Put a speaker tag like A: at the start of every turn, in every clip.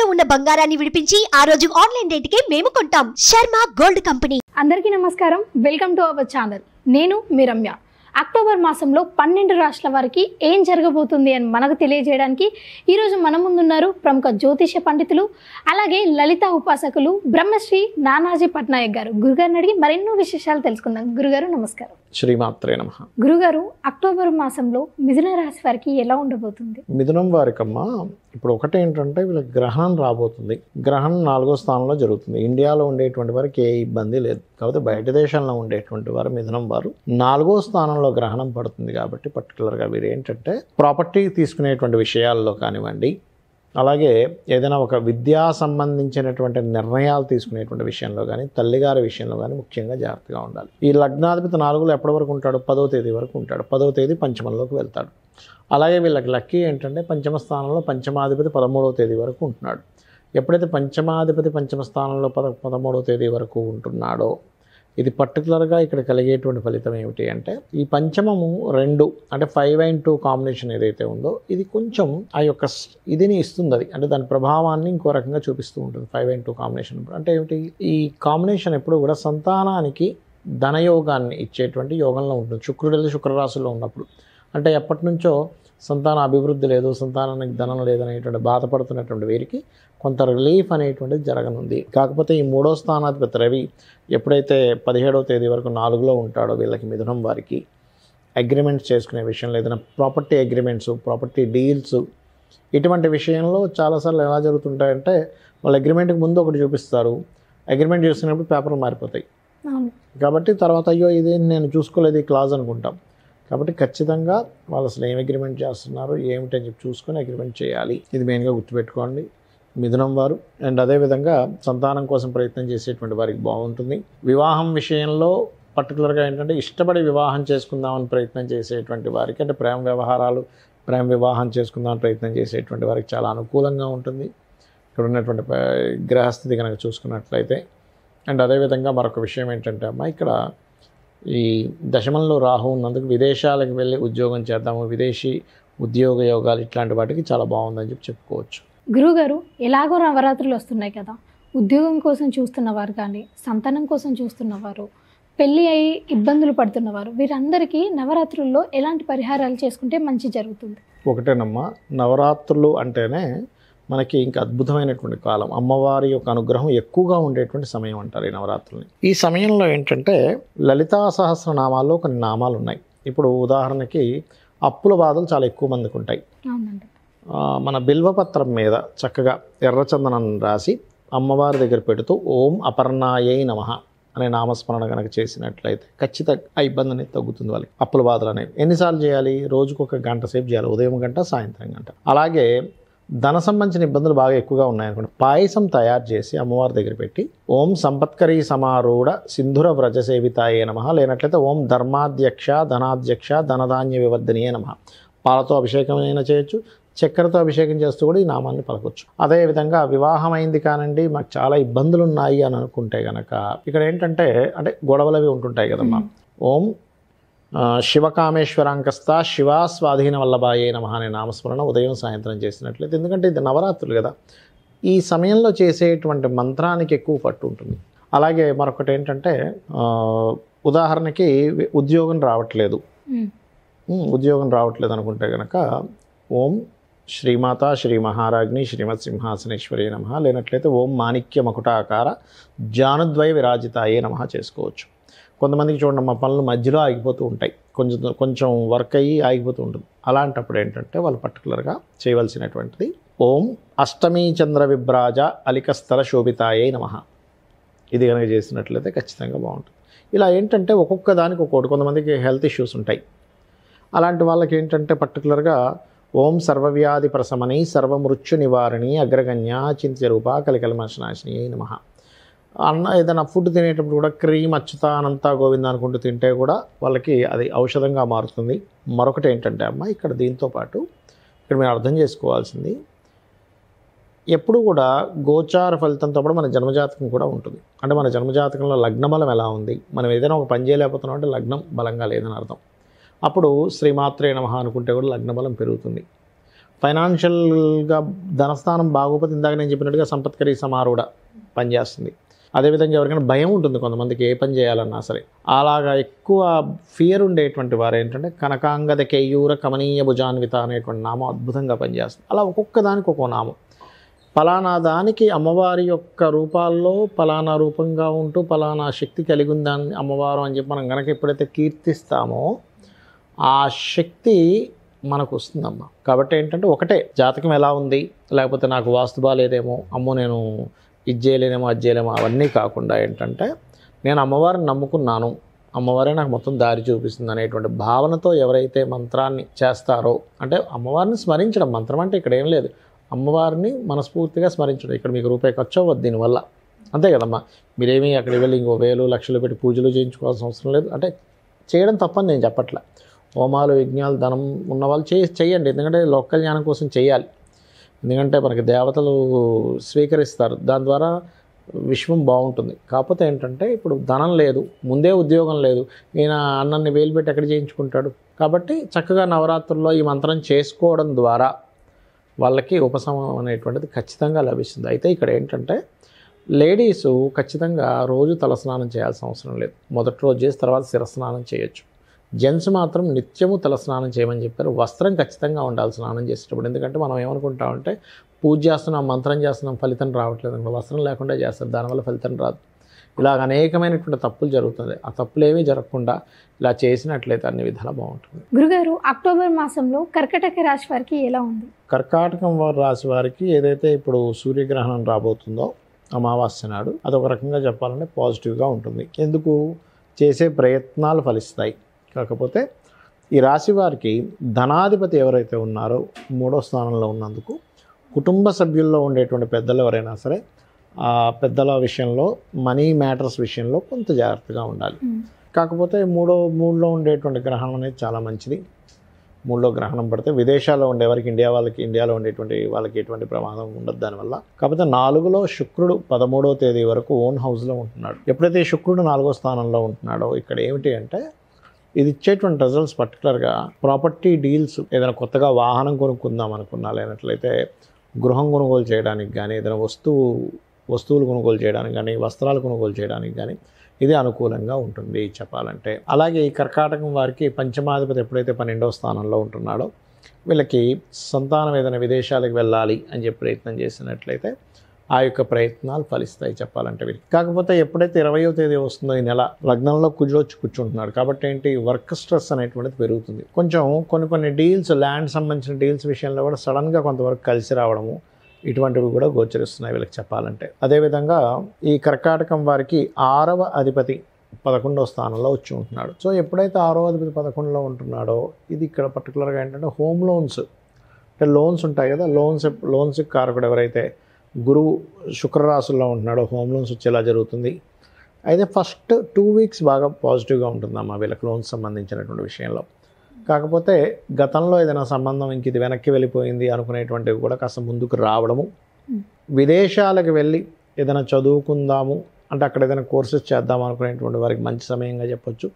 A: తాకట్టులో ఉన్న బంగారాన్ని విడిపించి ఆ రోజు ఆన్లైన్ రేటుకే మేము కొంటాం. Sharma gold company.
B: అందరికీ నమస్కారం. Welcome to our channel. నేను మీ రమ్య. అక్టోబర్ మాసంలో 12 రాష్ట్రాల వారికి ఏం జరగబోతుంది అని మనకు తెలియజేయడానికి ఈరోజు మన ముందున్నారు ప్రముఖ జ్యోతిష పండితులు, అలాగే లలిత ఉపాసకులు బ్రహ్మశ్రీ నానాజీ పట్నాయక్ గారు. గురుగారిని అడిగి మరెన్నో విశేషాలు తెలుసుకుందాం. గురుగారు నమస్కారం.
C: శ్రీమాత్రే నమః.
B: గురుగారు, అక్టోబర్ మాసంలో మిథున రాశి వారికి ఎలా ఉండబోతుంది?
C: మిథునం వారికమ్మా ఇప్పుడు ఒకటేంటంటే వీళ్ళకి గ్రహణం రాబోతుంది. గ్రహణం 4వ స్థానంలో జరుగుతుంది. ఇండియాలో ఉండేటువంటి వారికి ఏ ఇబ్బంది లేదు. కాకపోతే బయట దేశాల్లో ఉండేటువంటి వారు మిథునం వారు 4వ స్థానంలో గ్రహణం పడుతుంది కాబట్టి పర్టికులర్గా వీరు ఏంటంటే ప్రాపర్టీ తీసుకునేటువంటి విషయాల్లో కానివ్వండి, అలాగే ఏదైనా ఒక విద్యా సంబంధించినటువంటి నిర్ణయాలు తీసుకునేటువంటి విషయంలో కానీ, తల్లిగారి విషయంలో కానీ ముఖ్యంగా జాగ్రత్తగా ఉండాలి. ఈ లగ్నాధిపతి 4లో ఎప్పటి వరకు ఉంటాడు? 10వ తేదీ వరకు ఉంటాడు. 10వ తేదీ పంచమంలోకి వెళ్తాడు. అలాగే వీళ్ళకి లక్కీ ఏంటంటే పంచమ స్థానంలో పంచమాధిపతి 13వ తేదీ వరకు ఉంటున్నాడు. ఎప్పుడైతే పంచమాధిపతి పంచమ స్థానంలో 13వ తేదీ వరకు ఉంటున్నాడో ఇది పర్టికులర్గా ఇక్కడ కలిగేటువంటి ఫలితం ఏమిటి అంటే ఈ పంచమము 2 అంటే 5/2 కాంబినేషన్ ఏదైతే ఉందో ఇది కొంచెం ఆ యొక్క ఇదిని ఇస్తుంది. అది అంటే దాని ప్రభావాన్ని ఇంకో రకంగా చూపిస్తూ ఉంటుంది. 5/2 కాంబినేషన్ అంటే ఏమిటి? ఈ కాంబినేషన్ ఎప్పుడు కూడా సంతానానికి ధనయోగాన్ని ఇచ్చేటువంటి యోగంలో ఉంటుంది. శుక్రరాశిలో ఉన్నప్పుడు అంటే ఎప్పటి నుంచో సంతాన అభివృద్ధి లేదు, సంతానానికి ధనం లేదనేటువంటి బాధపడుతున్నటువంటి వీరికి కొంత రిలీఫ్ అనేటువంటిది జరగనుంది. కాకపోతే ఈ 3వ స్థానాధిపతి రవి ఎప్పుడైతే 17వ తేదీ వరకు 4లో ఉంటాడో వీళ్ళకి మిథునం వారికి అగ్రిమెంట్స్ చేసుకునే విషయంలో ఏదైనా ప్రాపర్టీ అగ్రిమెంట్స్, ప్రాపర్టీ డీల్స్ ఇటువంటి విషయంలో చాలాసార్లు ఎలా జరుగుతుంటాయంటే వాళ్ళు అగ్రిమెంట్కి ముందు ఒకటి చూపిస్తారు, అగ్రిమెంట్ చేసుకున్నప్పుడు పేపర్లు మారిపోతాయి. కాబట్టి తర్వాత అయ్యో ఇదేం నేను చూసుకోలేదు ఈ క్లాజ్ అనుకుంటాం. కాబట్టి ఖచ్చితంగా వాళ్ళు అసలు ఏం అగ్రిమెంట్ చేస్తున్నారు ఏమిటని చెప్పి చూసుకొని అగ్రిమెంట్ చేయాలి. ఇది మెయిన్గా గుర్తుపెట్టుకోండి మిథునం వారు. అండ్ అదేవిధంగా సంతానం కోసం ప్రయత్నం చేసేటువంటి వారికి బాగుంటుంది. వివాహం విషయంలో పర్టికులర్గా ఏంటంటే ఇష్టపడి వివాహం చేసుకుందామని ప్రయత్నం చేసేటువంటి వారికి అంటే ప్రేమ వివాహం చేసుకుందామని ప్రయత్నం చేసేటువంటి వారికి చాలా అనుకూలంగా ఉంటుంది ఇక్కడ ఉన్నటువంటి గ్రహస్థితి కనుక చూసుకున్నట్లయితే. అండ్ అదేవిధంగా మరొక విషయం ఏంటంటే అమ్మ ఇక్కడ ఈ దశమంలో రాహు ఉన్నందుకు విదేశాలకు వెళ్ళి ఉద్యోగం చేద్దాము, విదేశీ ఉద్యోగ యోగాలు ఇట్లాంటి వాటికి చాలా బాగుందని చెప్పి చెప్పుకోవచ్చు.
B: గురుగారు, ఎలాగో నవరాత్రులు వస్తున్నాయి కదా, ఉద్యోగం కోసం చూస్తున్నవారు కానీ, సంతానం కోసం చూస్తున్నవారు, పెళ్ళి అయి ఇబ్బందులు పడుతున్నవారు, వీరందరికీ నవరాత్రుల్లో ఎలాంటి పరిహారాలు చేసుకుంటే మంచి జరుగుతుంది?
C: ఒకటేనమ్మా, నవరాత్రులు అంటేనే మనకి ఇంకా అద్భుతమైనటువంటి కాలం, అమ్మవారి యొక్క అనుగ్రహం ఎక్కువగా ఉండేటువంటి సమయం అంటారు ఈ నవరాత్రుల్ని. ఈ సమయంలో ఏంటంటే లలితా సహస్రనామాల్లో కొన్ని నామాలు ఉన్నాయి. ఇప్పుడు ఉదాహరణకి అప్పుల బాధలు చాలా ఎక్కువ మందికి ఉంటాయి. మన బిల్వపత్రం మీద చక్కగా ఎర్రచందనం రాసి అమ్మవారి దగ్గర పెడుతూ ఓం అపర్ణాయై నమః అనే నామస్మరణ కనుక చేసినట్లయితే ఖచ్చితంగా ఆ ఇబ్బంది అనేది తగ్గుతుంది. వాళ్ళకి అప్పుల బాధలు అనేవి ఎన్నిసార్లు చేయాలి? రోజుకు 1 గంట సేపు చేయాలి, ఉదయం గంట సాయంత్రం గంట. అలాగే ధన సంబంధించిన ఇబ్బందులు బాగా ఎక్కువగా ఉన్నాయనుకోండి, పాయసం తయారు చేసి అమ్మవారి దగ్గర పెట్టి ఓం సంపత్కరీ సమారూఢ సింధుర వ్రజ సేవితాయే నమః, లేనట్లయితే ఓం ధర్మాధ్యక్ష ధనాధ్యక్ష ధనధాన్య వివర్ధనీయే నమః, పాలతో అభిషేకం అయినా చేయొచ్చు, చక్కెరతో అభిషేకం చేస్తూ కూడా ఈ నామాన్ని పలకొచ్చు. అదేవిధంగా వివాహం అయింది కానండి మాకు చాలా ఇబ్బందులు ఉన్నాయి అని అనుకుంటే కనుక ఇక్కడ ఏంటంటే అంటే గొడవలు అవి ఉంటుంటాయి కదమ్మా, ఓం శివకామేశ్వరాంకస్త శివా స్వాధీన వల్లభాయే నమః అనే నామస్మరణ ఉదయం సాయంత్రం చేసినట్లయితే, ఎందుకంటే ఇది నవరాత్రులు కదా, ఈ సమయంలో చేసేటువంటి మంత్రానికి ఎక్కువ పట్టు ఉంటుంది. అలాగే మరొకటి ఏంటంటే ఉదాహరణకి ఉద్యోగం రావట్లేదు అనుకుంటే కనుక ఓం శ్రీమాత శ్రీ మహారాజ్ని శ్రీమత్ సింహాసనేశ్వరి నమః, లేనట్లయితే ఓం మాణిక్య మకుటాకార జానుద్వయ విరాజితాయే నమః చేసుకోవచ్చు. కొంతమందికి చూడండి మా పనులు మధ్యలో ఆగిపోతూ ఉంటాయి, కొంచెం వర్క్ అయ్యి ఆగిపోతూ ఉంటుంది. అలాంటప్పుడు ఏంటంటే వాళ్ళు పర్టికులర్గా చేయవలసినటువంటిది ఓం అష్టమీ చంద్ర విభ్రాజ అలికస్థల శోభితాయే నమః, ఇది కనుక చేసినట్లయితే ఖచ్చితంగా బాగుంటుంది. ఇలా ఏంటంటే ఒక్కొక్క దానికి ఒక్కొక్కటి, కొంతమందికి హెల్త్ ఇష్యూస్ ఉంటాయి, అలాంటి వాళ్ళకి ఏంటంటే పర్టికులర్గా ఓం సర్వవ్యాధి ప్రశమని సర్వమృత్యు నివారణి అగ్రగణ్య చింత్యరూప కలికల్మశనాశిని నమః. ఏదైనా ఫుడ్ తినేటప్పుడు కూడా క్రీమ్ అచ్యుతానంతా గోవింద అనుకుంటూ తింటే కూడా వాళ్ళకి అది ఔషధంగా మారుతుంది. మరొకటి ఏంటంటే అమ్మ ఇక్కడ దీంతో పాటు ఇక్కడ మీరు అర్థం చేసుకోవాల్సింది ఎప్పుడు కూడా గోచార ఫలితంతో పాటు మన జన్మజాతకం కూడా ఉంటుంది. అంటే మన జన్మజాతకంలో లగ్నబలం ఎలా ఉంది, మనం ఏదైనా ఒక పని చేయలేకపోతున్నాం అంటే లగ్నం బలంగా లేదని అర్థం. అప్పుడు శ్రీమాత్రే నమః అనుకుంటే కూడా లగ్నబలం పెరుగుతుంది. ఫైనాన్షియల్గా ధనస్థానం బాగోపోతే ఇందాక నేను చెప్పినట్టుగా సంపత్కరీ సమారూఢ పనిచేస్తుంది. అదేవిధంగా ఎవరికైనా భయం ఉంటుంది కొంతమందికి, ఏ పని చేయాలన్నా సరే. అలాగా ఎక్కువ ఫియర్ ఉండేటువంటి వారు ఏంటంటే కనకాంగద కేయూర కమనీయ భుజాన్విత అనేటువంటి నామం అద్భుతంగా పనిచేస్తుంది. అలా ఒక్కొక్క దానికి ఒక్కో నామం. పలానా దానికి అమ్మవారి యొక్క రూపాల్లో పలానా రూపంగా ఉంటూ పలానా శక్తి కలిగి ఉందని అమ్మవారు అని చెప్పి మనం కనుక ఎప్పుడైతే కీర్తిస్తామో ఆ శక్తి మనకు వస్తుందమ్మా. కాబట్టి ఏంటంటే ఒకటే జాతకం ఎలా ఉంది, లేకపోతే నాకు వాస్తు బాలేదేమో, అమ్మో నేను ఇది చేయలేనేమో అది చేయలేమో అవన్నీ కాకుండా ఏంటంటే నేను అమ్మవారిని నమ్ముకున్నాను, అమ్మవారే నాకు మొత్తం దారి చూపిస్తుంది అనేటువంటి భావనతో ఎవరైతే మంత్రాన్ని చేస్తారో, అంటే అమ్మవారిని స్మరించడం, మంత్రం అంటే ఇక్కడ ఏం లేదు, అమ్మవారిని మనస్ఫూర్తిగా స్మరించడం. ఇక్కడ మీకు రూపాయి ఖర్చు అవ్వద్దు దీనివల్ల, అంతే కదమ్మా. మీరేమీ అక్కడికి వెళ్ళి ఇంకో 1000 లక్షలు పెట్టి పూజలు చేయించుకోవాల్సిన అవసరం లేదు. అంటే చేయడం తప్పని నేను చెప్పట్లే, హోమాలు యజ్ఞాలు ధనం ఉన్న వాళ్ళు చేయండి, ఎందుకంటే లోక కళ్యాణం కోసం చేయాలి. ఎందుకంటే మనకి దేవతలు స్వీకరిస్తారు, దాని ద్వారా విశ్వం బాగుంటుంది. కాకపోతే ఏంటంటే ఇప్పుడు ధనం లేదు, ముందే ఉద్యోగం లేదు, ఈయన అన్నన్ని వేలు పెట్టి ఎక్కడ చేయించుకుంటాడు. కాబట్టి చక్కగా నవరాత్రుల్లో ఈ మంత్రం చేసుకోవడం ద్వారా వాళ్ళకి ఉపశమనం అనేటువంటిది ఖచ్చితంగా లభిస్తుంది. అయితే ఇక్కడ ఏంటంటే లేడీసు ఖచ్చితంగా రోజు తలస్నానం చేయాల్సిన అవసరం లేదు. మొదటి రోజు చేసి తర్వాత శిరస్నానం చేయొచ్చు. జెంట్స్ మాత్రం నిత్యము తలస్నానం చేయమని చెప్పారు. వస్త్రం ఖచ్చితంగా ఉండాలి స్నానం చేసేటప్పుడు. ఎందుకంటే మనం ఏమనుకుంటామంటే పూజ చేస్తున్నాం, మంత్రం చేస్తున్నాం, ఫలితం రావట్లేదు అనుకో, వస్త్రం లేకుండా చేస్తారు, దానివల్ల ఫలితం రాదు. ఇలాగ అనేకమైనటువంటి తప్పులు జరుగుతుంది. ఆ తప్పులు ఏమీ జరగకుండా ఇలా చేసినట్లయితే అన్ని విధాలా బాగుంటుంది.
B: గురుగారు, అక్టోబర్ మాసంలో కర్కాటక రాశి వారికి ఎలా ఉంది?
C: కర్కాటకం రాశి వారికి ఏదైతే ఇప్పుడు సూర్యగ్రహణం రాబోతుందో అమావాస్య నాడు, అదొక రకంగా చెప్పాలంటే పాజిటివ్గా ఉంటుంది. ఎందుకు? చేసే ప్రయత్నాలు ఫలిస్తాయి. కాకపోతే ఈ రాశి వారికి ధనాధిపతి ఎవరైతే ఉన్నారో 3వ స్థానంలో ఉన్నందుకు కుటుంబ సభ్యుల్లో ఉండేటువంటి పెద్దలు ఎవరైనా సరే ఆ పెద్దల విషయంలో, మనీ మ్యాటర్స్ విషయంలో కొంత జాగ్రత్తగా ఉండాలి. కాకపోతే మూడులో ఉండేటువంటి గ్రహణం అనేది చాలా మంచిది. 3లో గ్రహణం పడితే విదేశాల్లో ఉండేవారికి, ఇండియాలో ఉండేటువంటి వాళ్ళకి ఎటువంటి ప్రమాదం ఉండదు దానివల్ల. కాకపోతే 4లో శుక్రుడు 13వ తేదీ వరకు ఓన్ హౌస్లో ఉంటున్నాడు. ఎప్పుడైతే శుక్రుడు 4వ స్థానంలో ఉంటున్నాడో ఇక్కడ ఏమిటి అంటే ఇది ఇచ్చేటువంటి రిజల్ట్స్ పర్టికులర్గా ప్రాపర్టీ డీల్స్, ఏదైనా కొత్తగా వాహనం కొనుక్కుందాం అనుకున్నా, లేనట్లయితే గృహం కొనుగోలు చేయడానికి కానీ, ఏదైనా వస్తువులు కొనుగోలు చేయడానికి కానీ, వస్త్రాలు కొనుగోలు చేయడానికి కానీ ఇది అనుకూలంగా ఉంటుంది చెప్పాలంటే. అలాగే ఈ కర్కాటకం వారికి పంచమాధిపతి ఎప్పుడైతే 12వ స్థానంలో ఉంటున్నాడో వీళ్ళకి సంతానం ఏదైనా విదేశాలకు వెళ్ళాలి అని చెప్పి ప్రయత్నం చేసినట్లయితే ఆ యొక్క ప్రయత్నాలు ఫలిస్తాయి చెప్పాలంటే వీరికి. కాకపోతే ఎప్పుడైతే 20వ తేదీ వస్తుందో ఈ నెల లగ్నంలో కుజుడు వచ్చి కూర్చుంటున్నాడు. కాబట్టి ఏంటి, వర్క్ స్ట్రెస్ అనేటువంటిది పెరుగుతుంది. కొంచెం కొన్ని డీల్స్, ల్యాండ్ సంబంధించిన డీల్స్ విషయంలో కూడా సడన్గా కొంతవరకు కలిసి రావడము ఇటువంటివి కూడా గోచరిస్తున్నాయి వీళ్ళకి చెప్పాలంటే. అదేవిధంగా ఈ కర్కాటకం వారికి 6వ అధిపతి 11వ స్థానంలో వచ్చి ఉంటున్నాడు. సో ఎప్పుడైతే 6వ అధిపతి 11లో ఉంటున్నాడో ఇది ఇక్కడ పర్టికులర్గా ఏంటంటే హోమ్ లోన్స్, అంటే లోన్స్ ఉంటాయి కదా, లోన్స్కి కారకుడు ఎవరైతే గురువు శుక్రరాశుల్లో ఉంటున్నాడో హోమ్ లోన్స్ వచ్చేలా జరుగుతుంది. అయితే ఫస్ట్ 2 వీక్స్ బాగా పాజిటివ్గా ఉంటుందమ్మా వీళ్ళకి లోన్స్ సంబంధించినటువంటి విషయంలో. కాకపోతే గతంలో ఏదైనా సంబంధం ఇంక ఇది వెనక్కి వెళ్ళిపోయింది అనుకునేటువంటివి కూడా కాస్త ముందుకు రావడము, విదేశాలకు వెళ్ళి ఏదైనా చదువుకుందాము అంటే అక్కడ ఏదైనా కోర్సెస్ చేద్దాం అనుకునేటువంటి వారికి మంచి సమయంగా చెప్పొచ్చు.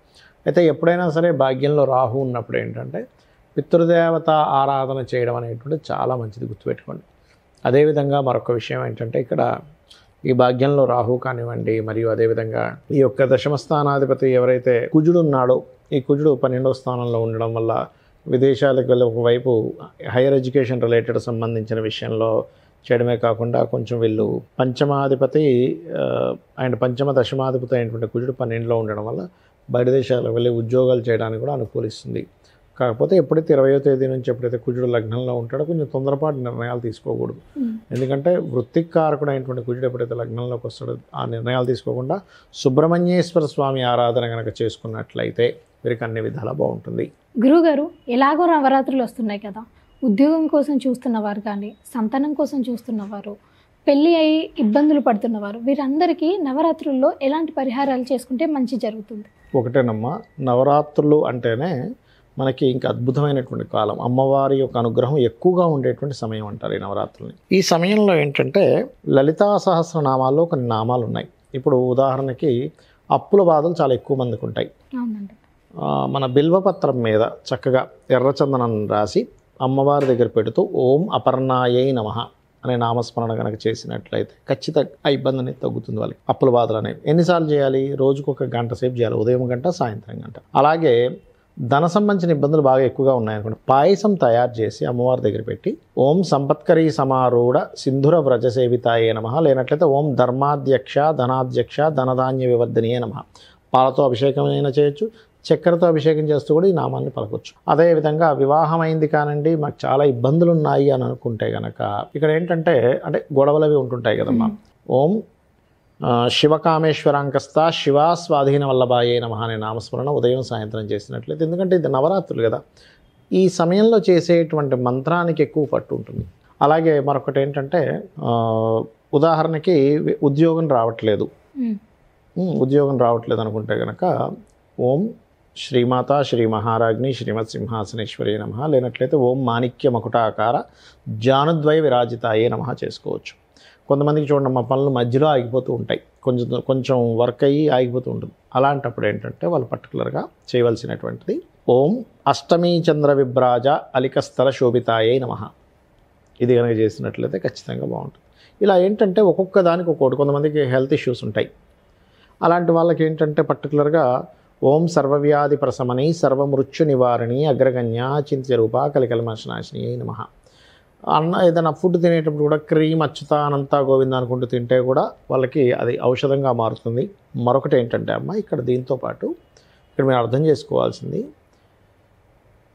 C: అయితే ఎప్పుడైనా సరే భాగ్యంలో రాహు ఉన్నప్పుడు ఏంటంటే పితృదేవత ఆరాధన చేయడం అనేటువంటి చాలా మంచిది, గుర్తుపెట్టుకోండి. అదేవిధంగా మరొక విషయం ఏంటంటే ఇక్కడ ఈ భాగ్యంలో రాహు కానివ్వండి, మరియు అదేవిధంగా ఈ యొక్క దశమ స్థానాధిపతి ఎవరైతే కుజుడు ఉన్నాడో ఈ కుజుడు 12వ స్థానంలో ఉండడం వల్ల విదేశాలకు వెళ్ళి ఒకవైపు హైయర్ ఎడ్యుకేషన్ రిలేటెడ్ సంబంధించిన విషయంలో చేయడమే కాకుండా కొంచెం వీళ్ళు పంచమాధిపతి అండ్ పంచమ దశమాధిపతి అయినటువంటి కుజుడు 12లో ఉండడం వల్ల బయట దేశాలకు వెళ్ళి ఉద్యోగాలు చేయడానికి కూడా అనుకూలిస్తుంది. కాకపోతే ఎప్పుడైతే 20వ తేదీ నుంచి ఎప్పుడైతే కుజుడు లగ్నంలో ఉంటాడో కొంచెం తొందరపాటు నిర్ణయాలు తీసుకోకూడదు. ఎందుకంటే వృత్తికారకుడు అయినటువంటి కుజుడు ఎప్పుడైతే లగ్నంలోకి వస్తాడో ఆ నిర్ణయాలు తీసుకోకుండా సుబ్రహ్మణ్యేశ్వర స్వామి ఆరాధన కనుక చేసుకున్నట్లయితే వీరికి అన్ని విధాలా బాగుంటుంది.
B: గురువుగారు, ఎలాగో నవరాత్రులు వస్తున్నాయి కదా, ఉద్యోగం కోసం చూస్తున్నవారు కానీ, సంతానం కోసం చూస్తున్నవారు, పెళ్ళి అయి ఇబ్బందులు పడుతున్నవారు, వీరందరికీ నవరాత్రుల్లో ఎలాంటి పరిహారాలు చేసుకుంటే మంచి జరుగుతుంది?
C: ఒకటేనమ్మా, నవరాత్రులు అంటేనే మనకి ఇంకా అద్భుతమైనటువంటి కాలం, అమ్మవారి యొక్క అనుగ్రహం ఎక్కువగా ఉండేటువంటి సమయం అంటారు ఈ నవరాత్రుల్ని. ఈ సమయంలో ఏంటంటే లలితా సహస్రనామాల్లో కొన్ని నామాలు ఉన్నాయి. ఇప్పుడు ఉదాహరణకి అప్పుల బాధలు చాలా ఎక్కువ మందికి ఉంటాయి. మన బిల్వపత్రం మీద చక్కగా ఎర్రచందనం రాసి అమ్మవారి దగ్గర పెడుతూ ఓం అపర్ణాయై నమః అనే నామస్మరణ కనుక చేసినట్లయితే ఖచ్చితంగా ఆ ఇబ్బంది అనేది తగ్గుతుంది. వాళ్ళకి అప్పుల బాధలు అనేవి. ఎన్నిసార్లు చేయాలి? రోజుకు ఒక గంట సేపు చేయాలి. ఉదయం గంట, సాయంత్రం గంట. అలాగే ధన సంబంధించిన ఇబ్బందులు బాగా ఎక్కువగా ఉన్నాయనుకోండి, పాయసం తయారు చేసి అమ్మవారి దగ్గర పెట్టి ఓం సంపత్కరీ సమారూఢ సింధుర వ్రజ సేవితాయే నమః, లేనట్లయితే ఓం ధర్మాధ్యక్ష ధనాధ్యక్ష ధనధాన్య వివర్ధనీయే నమః, పాలతో అభిషేకం అయినా చేయొచ్చు, చక్కెరతో అభిషేకం చేస్తూ కూడా ఈ నామాన్ని పలకొచ్చు. అదేవిధంగా వివాహం అయింది కానండి, మాకు చాలా ఇబ్బందులు ఉన్నాయి అని అనుకుంటే కనుక ఇక్కడ ఏంటంటే అంటే గొడవలు అవి ఉంటుంటాయి కదమ్మా. ఓం శివకామేశ్వరాంకస్త శివా స్వాధీన వల్లభాయే నమః అనే నామస్మరణ ఉదయం సాయంత్రం చేసినట్లయితే, ఎందుకంటే ఇది నవరాత్రులు కదా, ఈ సమయంలో చేసేటువంటి మంత్రానికి ఎక్కువ పట్టు ఉంటుంది. అలాగే మరొకటి ఏంటంటే ఉదాహరణకి ఉద్యోగం రావట్లేదు అనుకుంటే కనుక ఓం శ్రీమాత శ్రీ మహారాజ్ని శ్రీమత్ సింహాసనేశ్వరి నమః, లేనట్లయితే ఓం మాణిక్య మకుటాకార జానుద్వయ విరాజితాయే నమః చేసుకోవచ్చు. కొంతమందికి చూడండి మా పనులు మధ్యలో ఆగిపోతూ ఉంటాయి, కొంచెం వర్క్ అయ్యి ఆగిపోతూ ఉంటుంది. అలాంటప్పుడు ఏంటంటే వాళ్ళు పర్టికులర్గా చేయవలసినటువంటిది ఓం అష్టమీ చంద్ర విభ్రాజ అలికస్థల శోభితాయే నమః. ఇది కనుక చేసినట్లయితే ఖచ్చితంగా బాగుంటుంది. ఇలా ఏంటంటే ఒక్కొక్క దానికి ఒక్కొక్కటి, కొంతమందికి హెల్త్ ఇష్యూస్ ఉంటాయి. అలాంటి వాళ్ళకి ఏంటంటే పర్టికులర్గా ఓం సర్వవ్యాధి ప్రశమని సర్వమృత్యు నివారణి అగ్రగణ్య చింత్యరూప కలికల్మశనాశిని నమః. ఏదైనా ఫుడ్ తినేటప్పుడు కూడా క్రీమ్ అచ్యుతానంత గోవింద అనుకుంటూ తింటే కూడా వాళ్ళకి అది ఔషధంగా మారుతుంది. మరొకటి ఏంటంటే అమ్మ ఇక్కడ దీంతో పాటు ఇక్కడ మీరు అర్థం చేసుకోవాల్సింది,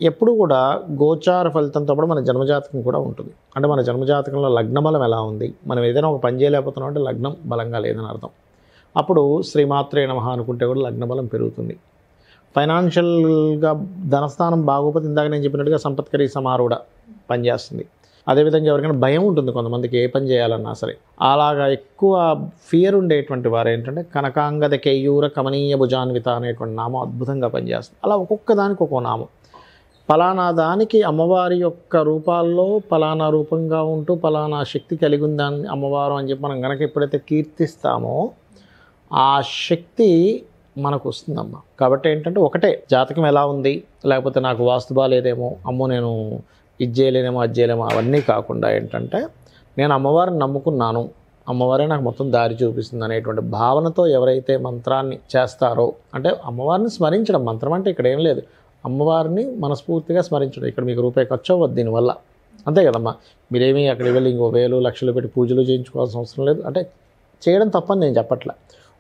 C: ఎప్పుడు కూడా గోచార ఫలితంతో పాటు మన జన్మజాతకం కూడా ఉంటుంది. అంటే మన జన్మజాతకంలో లగ్న బలం ఎలా ఉంది, మనం ఏదైనా ఒక పని చేయలేకపోతున్నాం అంటే లగ్నం బలంగా లేదని అర్థం. అప్పుడు శ్రీమాత్రే నమః అనుకుంటే కూడా లగ్నబలం పెరుగుతుంది. ఫైనాన్షియల్గా ధనస్థానం బాగోపోతే ఇందాక నేను చెప్పినట్టుగా సంపత్కరీ సమారూఢ పనిచేస్తుంది. అదేవిధంగా ఎవరికైనా భయం ఉంటుంది కొంతమందికి, ఏ పని చేయాలన్నా సరే. అలాగా ఎక్కువ ఫియర్ ఉండేటువంటి వారు ఏంటంటే కనకాంగద కేయూర కమనీయ భుజాన్విత అనేటువంటి నామం అద్భుతంగా పనిచేస్తుంది. అలా ఒక్కొక్క దానికి ఒక్కో నామం. పలానా దానికి అమ్మవారి యొక్క రూపాల్లో పలానా రూపంగా ఉంటూ పలానా శక్తి కలిగి ఉందని అమ్మవారు అని చెప్పి మనం కనుక ఎప్పుడైతే కీర్తిస్తామో ఆ శక్తి మనకు వస్తుందమ్మా. కాబట్టి ఏంటంటే ఒకటే జాతకం ఎలా ఉంది, లేకపోతే నాకు వాస్తు బాలేదేమో, అమ్మో నేను ఇది చేయలేనేమో అది చేయలేమో, అవన్నీ కాకుండా ఏంటంటే నేను అమ్మవారిని నమ్ముకున్నాను, అమ్మవారే నాకు మొత్తం దారి చూపిస్తుంది అనేటువంటి భావనతో ఎవరైతే మంత్రాన్ని చేస్తారో, అంటే అమ్మవారిని స్మరించడం, మంత్రం అంటే ఇక్కడ ఏం లేదు, అమ్మవారిని మనస్ఫూర్తిగా స్మరించడం. ఇక్కడ మీకు రూపాయి ఖర్చు అవ్వద్దు దీనివల్ల, అంతే కదమ్మా. మీరేమీ అక్కడికి వెళ్ళి ఇంకో 1000 లక్షలు పెట్టి పూజలు చేయించుకోవాల్సిన అవసరం లేదు. అంటే చేయడం తప్పని నేను చెప్పట్లే,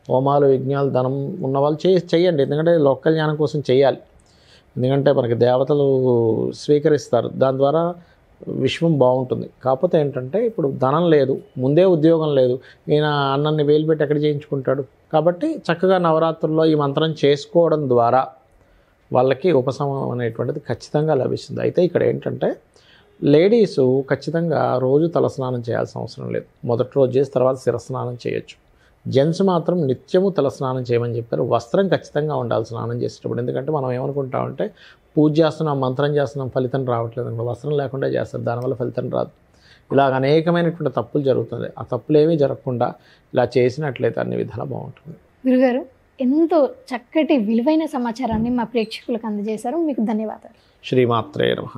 C: హోమాలు యజ్ఞాలు ధనం ఉన్నవాళ్ళు చేయండి, ఎందుకంటే లోక జ్ఞానం కోసం చేయాలి. ఎందుకంటే మనకి దేవతలు స్వీకరిస్తారు, దాని ద్వారా విశ్వం బాగుంటుంది. కాకపోతే ఏంటంటే ఇప్పుడు ధనం లేదు, ముందే ఉద్యోగం లేదు, ఈయన అన్నన్ని వేలు పెట్టి ఎక్కడ చేయించుకుంటాడు. కాబట్టి చక్కగా నవరాత్రుల్లో ఈ మంత్రం చేసుకోవడం ద్వారా వాళ్ళకి ఉపశమనం అనేటువంటిది ఖచ్చితంగా లభిస్తుంది. అయితే ఇక్కడ ఏంటంటే లేడీసు ఖచ్చితంగా రోజు తలస్నానం చేయాల్సిన అవసరం లేదు. మొదటి రోజు చేసి తర్వాత శిరస్నానం చేయొచ్చు. జెంట్స్ మాత్రం నిత్యము తలస్నానం చేయమని చెప్పారు. వస్త్రం ఖచ్చితంగా ఉండాలి స్నానం చేసేటప్పుడు. ఎందుకంటే మనం ఏమనుకుంటామంటే పూజ చేస్తున్నాం, మంత్రం చేస్తున్నాం, ఫలితం రావట్లేదు అనుకో, వస్త్రం లేకుండా చేస్తారు, దానివల్ల ఫలితం రాదు. ఇలాగ అనేకమైనటువంటి తప్పులు జరుగుతుంది. ఆ తప్పులు ఏమీ జరగకుండా ఇలా చేసినట్లయితే అన్ని విధాలా బాగుంటుంది.
B: గురుగారు ఎంతో చక్కటి విలువైన సమాచారాన్ని మా ప్రేక్షకులకు అందజేశారు. మీకు ధన్యవాదాలు.
C: శ్రీమాత్రే నమః.